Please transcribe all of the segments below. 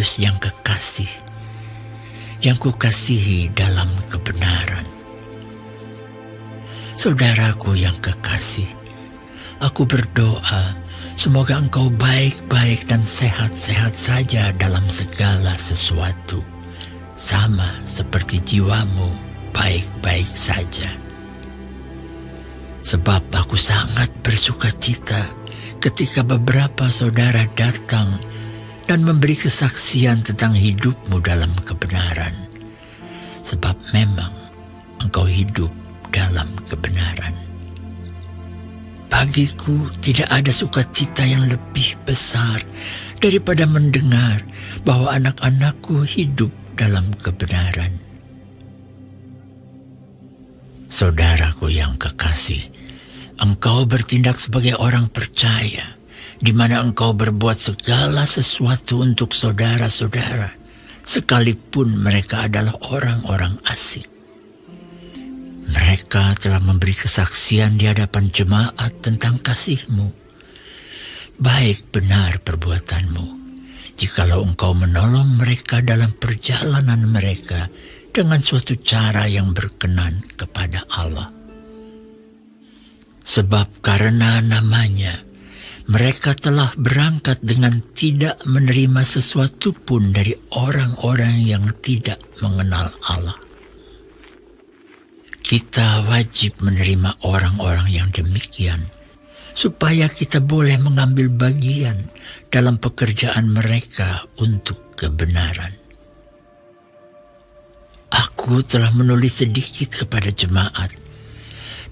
Demetrius yang kekasih, yang kukasihi dalam kebenaran. Saudaraku yang kekasih, aku berdoa semoga engkau baik-baik dan sehat-sehat saja dalam segala sesuatu, sama seperti jiwamu baik-baik saja. Sebab aku sangat bersuka cita ketika beberapa saudara datang dan memberi kesaksian tentang hidupmu dalam kebenaran. Sebab memang engkau hidup dalam kebenaran. Bagiku tidak ada sukacita yang lebih besar daripada mendengar bahwa anak-anakku hidup dalam kebenaran. Saudaraku yang kekasih, engkau bertindak sebagai orang percaya, di mana engkau berbuat segala sesuatu untuk saudara-saudara, sekalipun mereka adalah orang-orang asing. Mereka telah memberi kesaksian di hadapan jemaat tentang kasih-Mu. Baik benar perbuatanmu, jikalau engkau menolong mereka dalam perjalanan mereka dengan suatu cara yang berkenan kepada Allah. Sebab karena namanya, mereka telah berangkat dengan tidak menerima sesuatu pun dari orang-orang yang tidak mengenal Allah. Kita wajib menerima orang-orang yang demikian, supaya kita boleh mengambil bagian dalam pekerjaan mereka untuk kebenaran. Aku telah menulis sedikit kepada jemaat,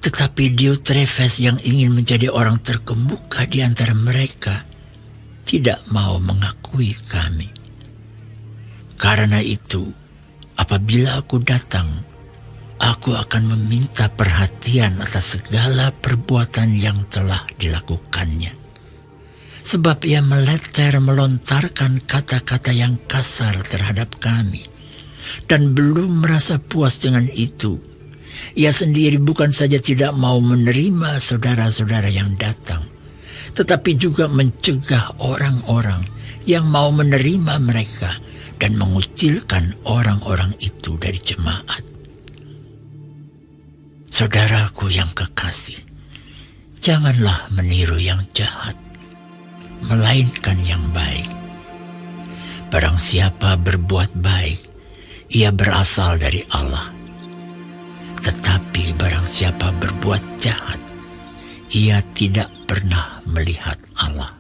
tetapi Diotrefes yang ingin menjadi orang terkemuka di antara mereka tidak mau mengakui kami. Karena itu, apabila aku datang, aku akan meminta perhatian atas segala perbuatan yang telah dilakukannya. Sebab ia melontarkan kata-kata yang kasar terhadap kami, dan belum merasa puas dengan itu. Ia sendiri bukan saja tidak mau menerima saudara-saudara yang datang, tetapi juga mencegah orang-orang yang mau menerima mereka dan mengucilkan orang-orang itu dari jemaat. Saudaraku yang kekasih, janganlah meniru yang jahat, melainkan yang baik. Barang siapa berbuat baik, ia berasal dari Allah. Tetapi barang siapa berbuat jahat, ia tidak pernah melihat Allah.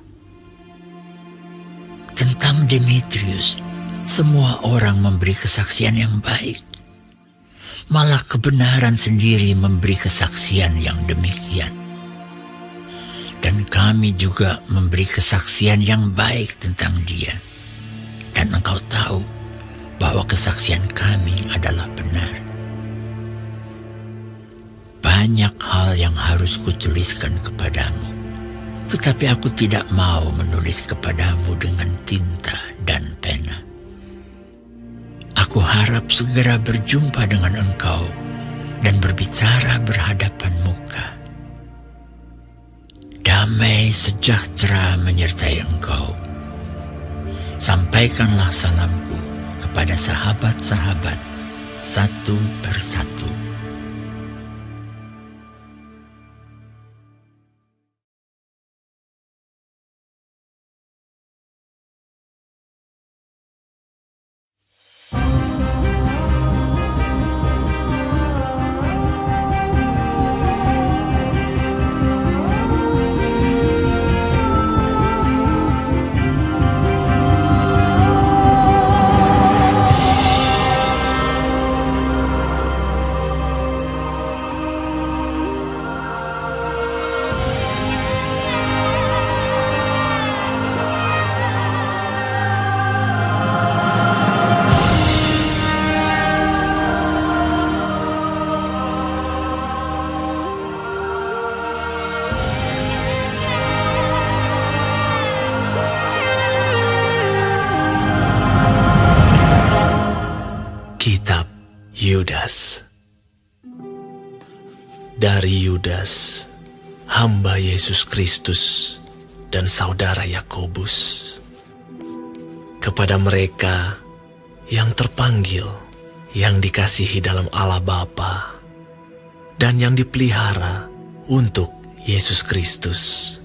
Tentang Demetrius, semua orang memberi kesaksian yang baik. Malah kebenaran sendiri memberi kesaksian yang demikian. Dan kami juga memberi kesaksian yang baik tentang dia. Dan engkau tahu bahwa kesaksian kami adalah benar. Banyak hal yang harus kutuliskan kepadamu, tetapi aku tidak mau menulis kepadamu dengan tinta dan pena. Aku harap segera berjumpa dengan engkau dan berbicara berhadapan muka. Damai sejahtera menyertai engkau. Sampaikanlah salamku kepada sahabat-sahabat satu persatu. Kitab Yudas. Dari Yudas, hamba Yesus Kristus dan saudara Yakobus. kepada mereka yang terpanggil, yang dikasihi dalam Allah Bapa, dan yang dipelihara untuk Yesus Kristus.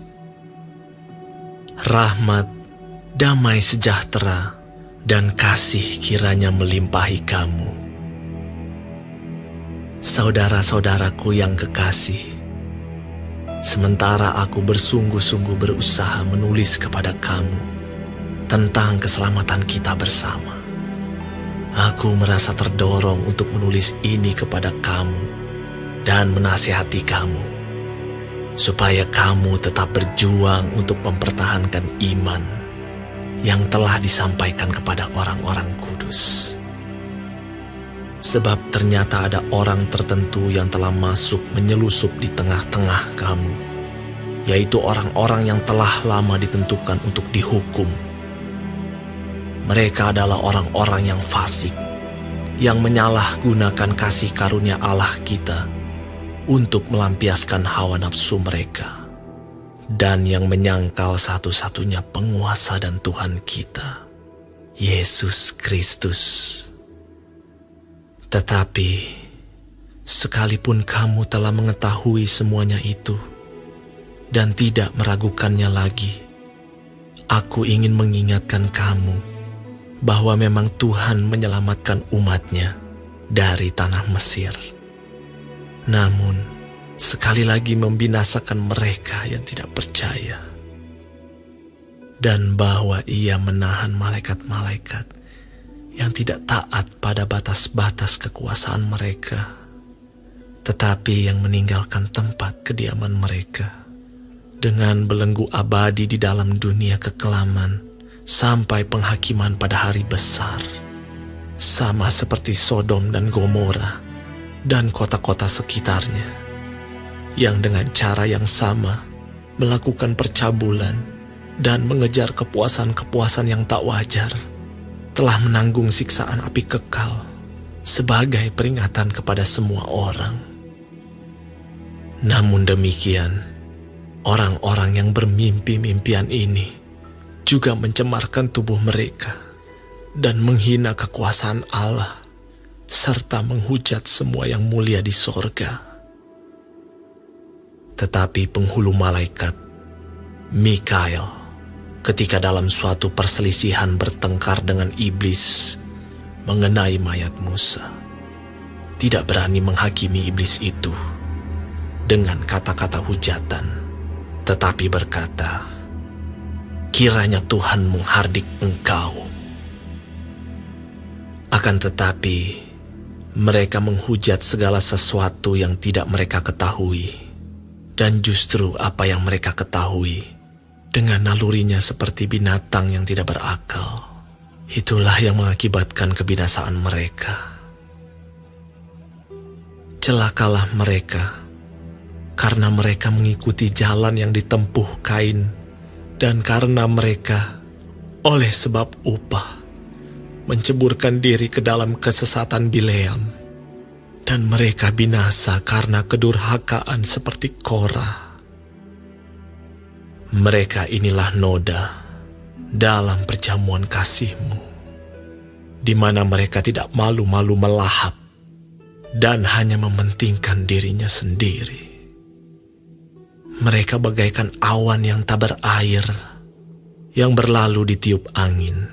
Rahmat, damai sejahtera, dan kasih kiranya melimpahi kamu. Saudara-saudaraku yang kekasih, sementara aku bersungguh-sungguh berusaha menulis kepada kamu tentang keselamatan kita bersama, aku merasa terdorong untuk menulis ini kepada kamu dan menasihati kamu, supaya kamu tetap berjuang untuk mempertahankan iman yang telah disampaikan kepada orang-orang kudus. Sebab ternyata ada orang tertentu yang telah masuk menyelusup di tengah-tengah kamu, yaitu orang-orang yang telah lama ditentukan untuk dihukum. Mereka adalah orang-orang yang fasik, yang menyalahgunakan kasih karunia Allah kita untuk melampiaskan hawa nafsu mereka, dan yang menyangkal satu-satunya penguasa dan Tuhan kita, Yesus Kristus. Tetapi, sekalipun kamu telah mengetahui semuanya itu, dan tidak meragukannya lagi, aku ingin mengingatkan kamu bahwa memang Tuhan menyelamatkan umat-Nya dari tanah Mesir. Namun, sekali lagi membinasakan mereka yang tidak percaya. Dan bahwa Ia menahan malaikat-malaikat yang tidak taat pada batas-batas kekuasaan mereka, tetapi yang meninggalkan tempat kediaman mereka dengan belenggu abadi di dalam dunia kekelaman sampai penghakiman pada hari besar, sama seperti Sodom dan Gomora dan kota-kota sekitarnya, yang dengan cara yang sama melakukan percabulan dan mengejar kepuasan-kepuasan yang tak wajar, telah menanggung siksaan api kekal sebagai peringatan kepada semua orang. Namun demikian, orang-orang yang bermimpi-mimpian ini juga mencemarkan tubuh mereka dan menghina kekuasaan Allah, serta menghujat semua yang mulia di sorga. Tetapi penghulu malaikat, Mikael, ketika dalam suatu perselisihan bertengkar dengan iblis mengenai mayat Musa, tidak berani menghakimi iblis itu dengan kata-kata hujatan, tetapi berkata, "Kiranya Tuhan menghardik engkau." Akan tetapi, mereka menghujat segala sesuatu yang tidak mereka ketahui, dan justru apa yang mereka ketahui dengan nalurinya seperti binatang yang tidak berakal, itulah yang mengakibatkan kebinasaan mereka. Celakalah mereka, karena mereka mengikuti jalan yang ditempuh Kain, dan karena mereka, oleh sebab upah, menceburkan diri ke dalam kesesatan Bileam, dan mereka binasa karena kedurhakaan seperti Korah. Mereka inilah noda dalam perjamuan kasih-Mu, di mana mereka tidak malu-malu melahap dan hanya mementingkan dirinya sendiri. Mereka bagaikan awan yang tak berair, yang berlalu ditiup angin.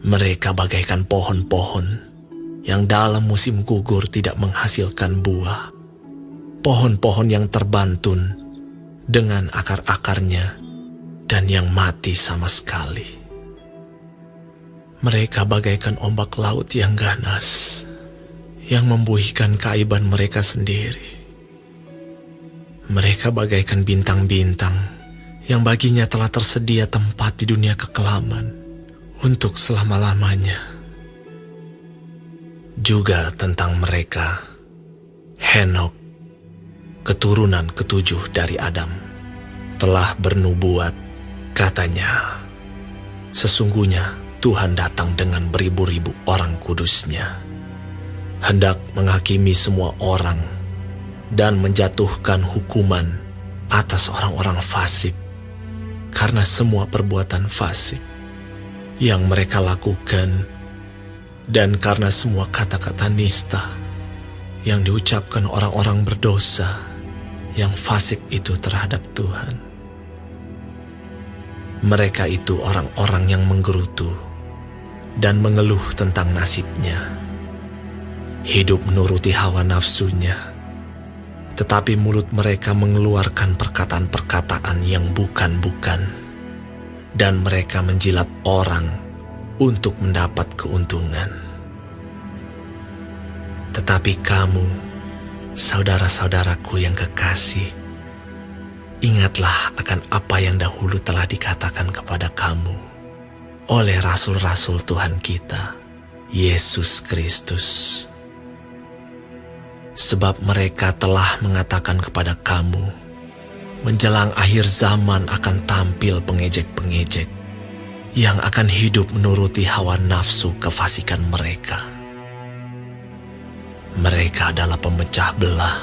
Mereka bagaikan pohon-pohon yang dalam musim gugur tidak menghasilkan buah, pohon-pohon yang terbantun dengan akar-akarnya dan yang mati sama sekali. Mereka bagaikan ombak laut yang ganas, yang membuihkan keaiban mereka sendiri. Mereka bagaikan bintang-bintang yang baginya telah tersedia tempat di dunia kekelaman untuk selama-lamanya. Juga tentang mereka, Henokh, keturunan ketujuh dari Adam, telah bernubuat, katanya, "Sesungguhnya Tuhan datang dengan beribu-ribu orang kudus-Nya, hendak menghakimi semua orang dan menjatuhkan hukuman atas orang-orang fasik karena semua perbuatan fasik, yang mereka lakukan, dan karena semua kata-kata nista yang diucapkan orang-orang berdosa yang fasik itu terhadap Tuhan. Mereka itu orang-orang yang menggerutu dan mengeluh tentang nasibnya, hidup menuruti hawa nafsunya, tetapi mulut mereka mengeluarkan perkataan-perkataan yang bukan-bukan, dan mereka menjilat orang untuk mendapat keuntungan. Tetapi kamu, saudara-saudaraku yang kekasih, ingatlah akan apa yang dahulu telah dikatakan kepada kamu oleh rasul-rasul Tuhan kita, Yesus Kristus. Sebab mereka telah mengatakan kepada kamu, menjelang akhir zaman akan tampil pengejek-pengejek yang akan hidup menuruti hawa nafsu kefasikan mereka. Mereka adalah pemecah belah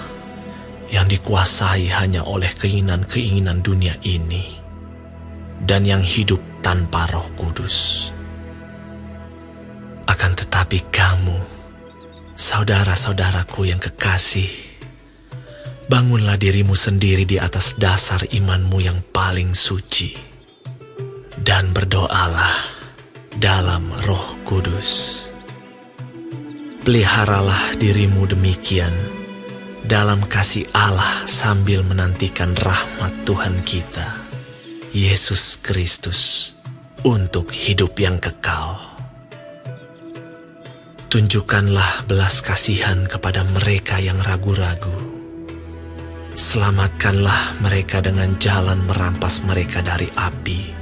yang dikuasai hanya oleh keinginan-keinginan dunia ini dan yang hidup tanpa Roh Kudus. Akan tetapi kamu, saudara-saudaraku yang kekasih, bangunlah dirimu sendiri di atas dasar imanmu yang paling suci, dan berdoalah dalam Roh Kudus. Peliharalah dirimu demikian dalam kasih Allah sambil menantikan rahmat Tuhan kita, Yesus Kristus, untuk hidup yang kekal. Tunjukkanlah belas kasihan kepada mereka yang ragu-ragu. Selamatkanlah mereka dengan jalan merampas mereka dari api.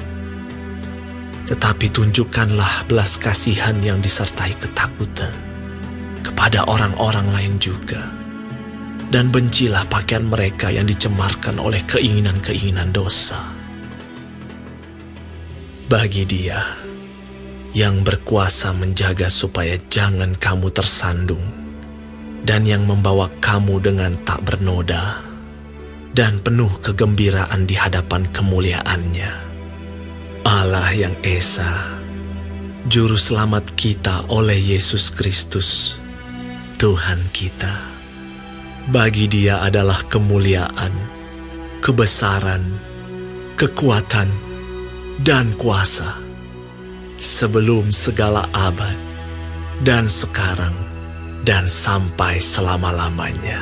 Tetapi tunjukkanlah belas kasihan yang disertai ketakutan kepada orang-orang lain juga. Dan bencilah pakaian mereka yang dicemarkan oleh keinginan-keinginan dosa. Bagi Dia yang berkuasa menjaga supaya jangan kamu tersandung, dan yang membawa kamu dengan tak bernoda dan penuh kegembiraan di hadapan kemuliaan-Nya, Allah yang Esa, Juru Selamat kita oleh Yesus Kristus, Tuhan kita. Bagi Dia adalah kemuliaan, kebesaran, kekuatan, dan kuasa, sebelum segala abad, dan sekarang, dan sampai selama-lamanya.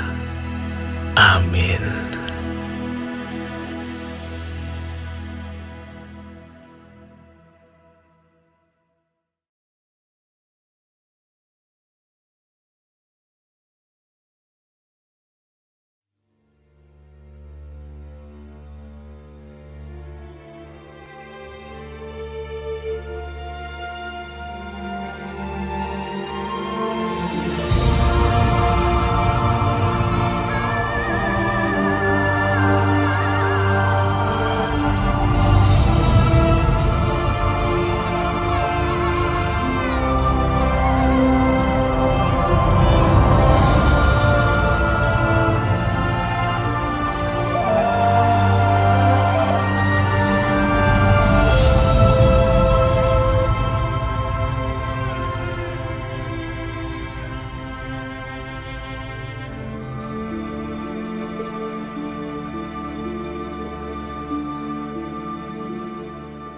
Amin.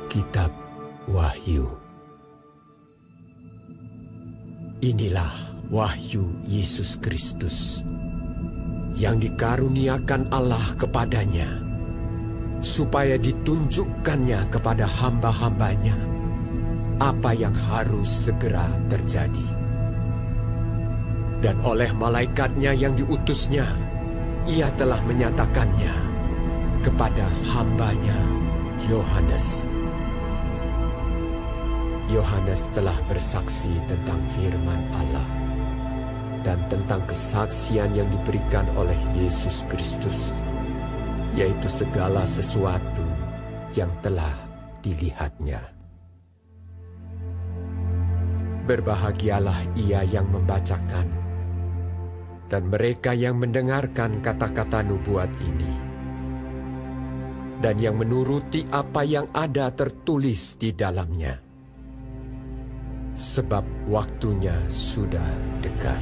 Kitab Wahyu. Inilah wahyu Yesus Kristus yang dikaruniakan Allah kepadanya, supaya ditunjukkannya kepada hamba-hambanya apa yang harus segera terjadi. Dan oleh malaikatnya yang diutusnya, Ia telah menyatakannya kepada hambanya Yohanes. Yohanes telah bersaksi tentang firman Allah dan tentang kesaksian yang diberikan oleh Yesus Kristus, yaitu segala sesuatu yang telah dilihatnya. Berbahagialah ia yang membacakan dan mereka yang mendengarkan kata-kata nubuat ini, dan yang menuruti apa yang ada tertulis di dalamnya, sebab waktunya sudah dekat.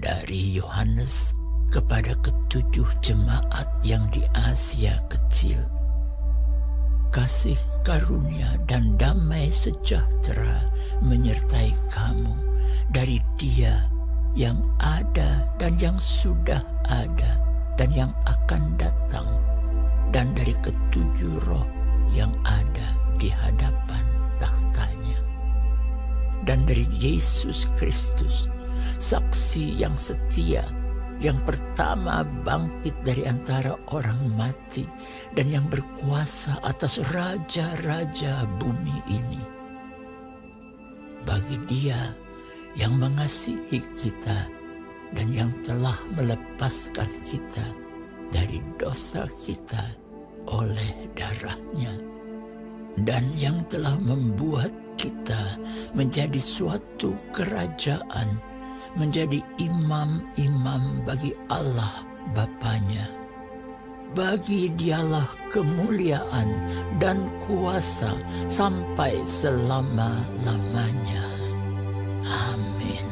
Dari Yohanes kepada ketujuh jemaat yang di Asia Kecil. Kasih karunia dan damai sejahtera menyertai kamu dari Dia yang ada dan yang sudah ada dan yang akan datang, dan dari ketujuh roh yang ada di hadapan tahtanya, dan dari Yesus Kristus, saksi yang setia, yang pertama bangkit dari antara orang mati dan yang berkuasa atas raja-raja bumi ini. Bagi Dia yang mengasihi kita dan yang telah melepaskan kita dari dosa kita oleh darah-Nya, dan yang telah membuat kita menjadi suatu kerajaan, menjadi imam-imam bagi Allah Bapanya. Bagi Dialah kemuliaan dan kuasa sampai selama-lamanya. Amin.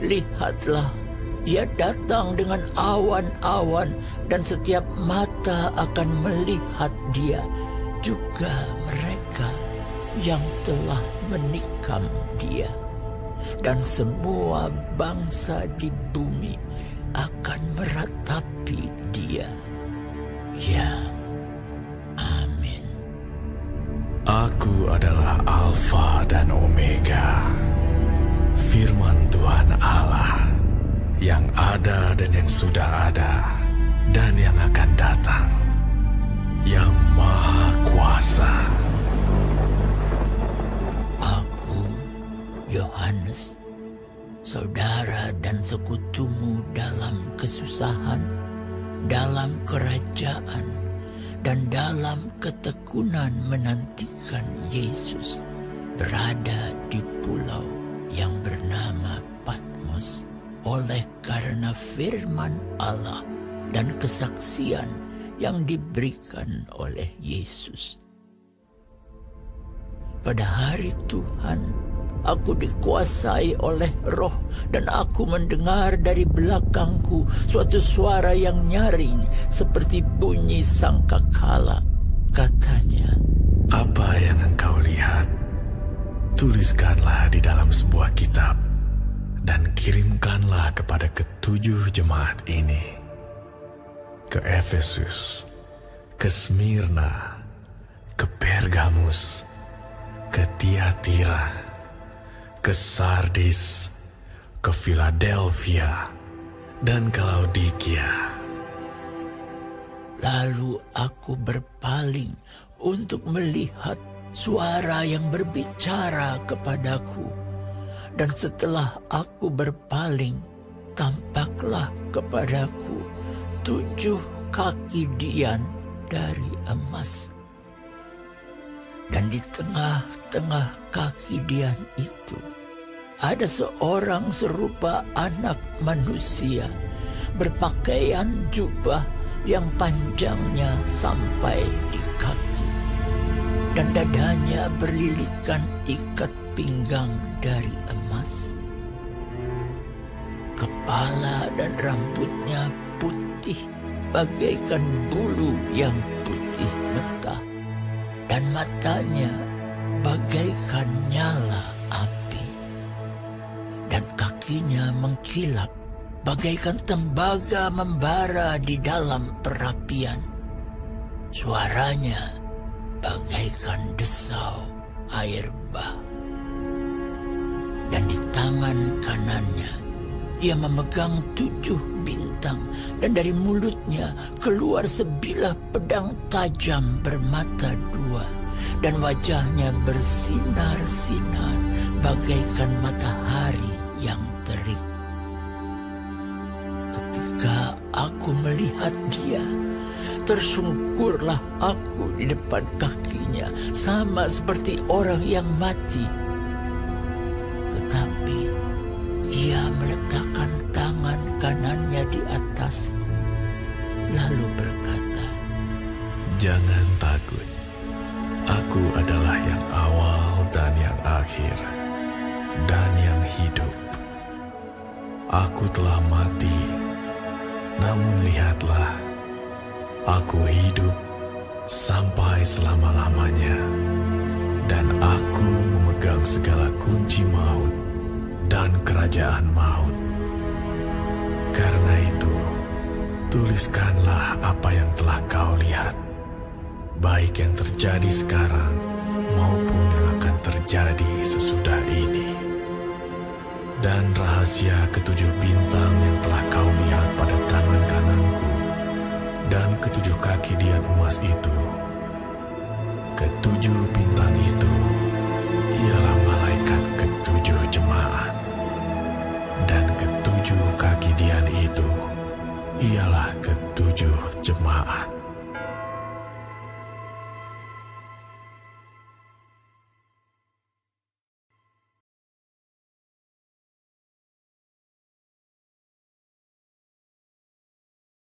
Lihatlah, Ia datang dengan awan-awan, dan setiap mata akan melihat Dia, juga mereka yang telah menikam Dia. Dan semua bangsa di bumi akan meratapi Dia. Ya, amin. Aku adalah Alfa dan Omega, firman Tuhan Allah, yang ada dan yang sudah ada, dan yang akan datang, yang Maha Kuasa. Yohanes, saudara dan sekutumu dalam kesusahan, dalam kerajaan, dan dalam ketekunan menantikan Yesus, berada di pulau yang bernama Patmos oleh karena firman Allah dan kesaksian yang diberikan oleh Yesus. Pada hari Tuhan, aku dikuasai oleh Roh, dan aku mendengar dari belakangku suatu suara yang nyaring seperti bunyi sangkakala. Katanya, "Apa yang engkau lihat, tuliskanlah di dalam sebuah kitab dan kirimkanlah kepada ketujuh jemaat ini: ke Efesus, ke Smyrna, ke Pergamus, ke Tiatira, ke Sardis, ke Philadelphia, dan ke Laodikia." Lalu aku berpaling untuk melihat suara yang berbicara kepadaku. Dan setelah aku berpaling, tampaklah kepadaku 7 kaki dian dari emas. Dan di tengah-tengah kaki dian itu ada seorang serupa anak manusia, berpakaian jubah yang panjangnya sampai di kaki, dan dadanya berlilitkan ikat pinggang dari emas. Kepala dan rambutnya putih bagaikan bulu yang putih mentah, dan matanya bagaikan nyala api, dan kakinya mengkilap bagaikan tembaga membara di dalam perapian. Suaranya bagaikan desau air bah. Dan di tangan kanannya ia memegang 7 bintang, dan dari mulutnya keluar sebilah pedang tajam bermata 2, dan wajahnya bersinar-sinar bagaikan matahari yang terik. Ketika aku melihat Dia, tersungkurlah aku di depan kakinya, sama seperti orang yang mati. Tetapi Ia meletakkan tangan kanannya di atasku, lalu berkata, "Jangan takut. Aku adalah yang awal dan yang akhir, dan yang hidup. Aku telah mati, namun lihatlah, aku hidup sampai selama-lamanya, dan aku memegang segala kunci maut dan kerajaan maut. Karena itu, tuliskanlah apa yang telah kau lihat, baik yang terjadi sekarang maupun yang akan terjadi sesudah ini. Dan rahasia ketujuh bintang yang telah kau lihat pada tangan kananku dan ketujuh kaki dian emas itu. Ketujuh bintang itu ialah malaikat ketujuh jemaat, dan ketujuh kaki dian itu ialah ketujuh jemaat.